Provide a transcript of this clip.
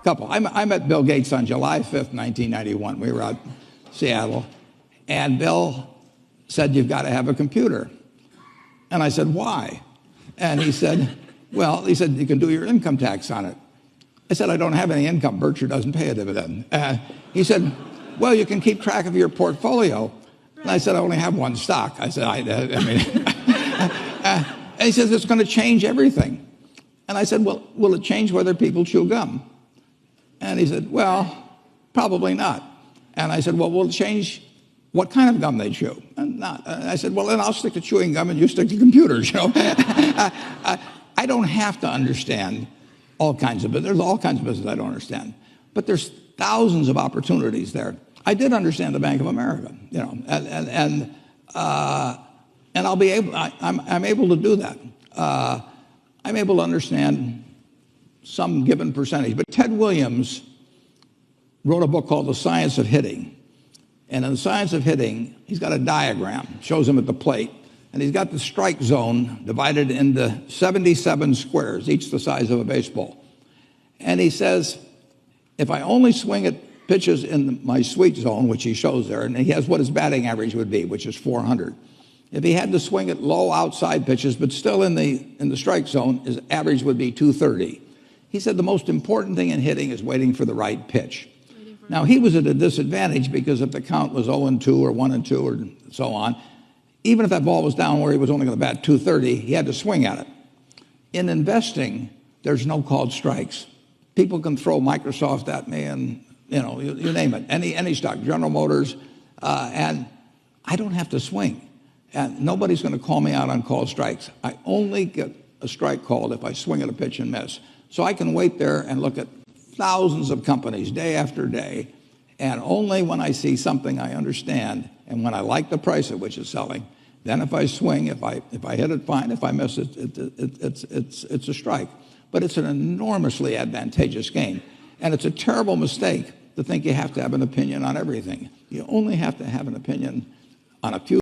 couple. I met Bill Gates on July 5th, 1991. We were out in Seattle, and Bill said, "You've got to have a computer." And I said, "Why?" And he said, "Well," he said, "you can do your income tax on it." I said, "I don't have any income. Berkshire doesn't pay a dividend." He said, "Well, you can keep track of your portfolio." And I said, "I only have one stock." I said, and he says, "It's going to change everything." And I said, "Well, will it change whether people chew gum?" And he said, "Well, probably not." And I said, "Well, will it change what kind of gum they chew?" And not. And I said, "Well, then I'll stick to chewing gum and you stick to computers." I don't have to understand all kinds of business. There's all kinds of business I don't understand. But there's thousands of opportunities there. I did understand the Bank of America, and I'll be able. I'm able to do that. I'm able to understand some given percentage. But Ted Williams wrote a book called The Science of Hitting. And in The Science of Hitting, he's got a diagram, shows him at the plate, and he's got the strike zone divided into 77 squares, each the size of a baseball. And he says, if I only swing at pitches in my sweet zone, which he shows there, and he has what his batting average would be, which is 400. If he had to swing at low outside pitches, but still in the strike zone, his average would be 230. He said the most important thing in hitting is waiting for the right pitch. Now, he was at a disadvantage because if the count was 0-2 or 1-2 or so on, even if that ball was down where he was only going to bat 230, he had to swing at it. In investing, there's no called strikes. People can throw Microsoft at me and, you name it, any stock, General Motors, and I don't have to swing. And nobody's going to call me out on called strikes. I only get a strike called if I swing at a pitch and miss. So I can wait there and look at thousands of companies day after day, and only when I see something I understand and when I like the price at which it's selling, then if I swing, if I hit it, fine. If I miss it, it's a strike. But it's an enormously advantageous game. And it's a terrible mistake to think you have to have an opinion on everything. You only have to have an opinion on a few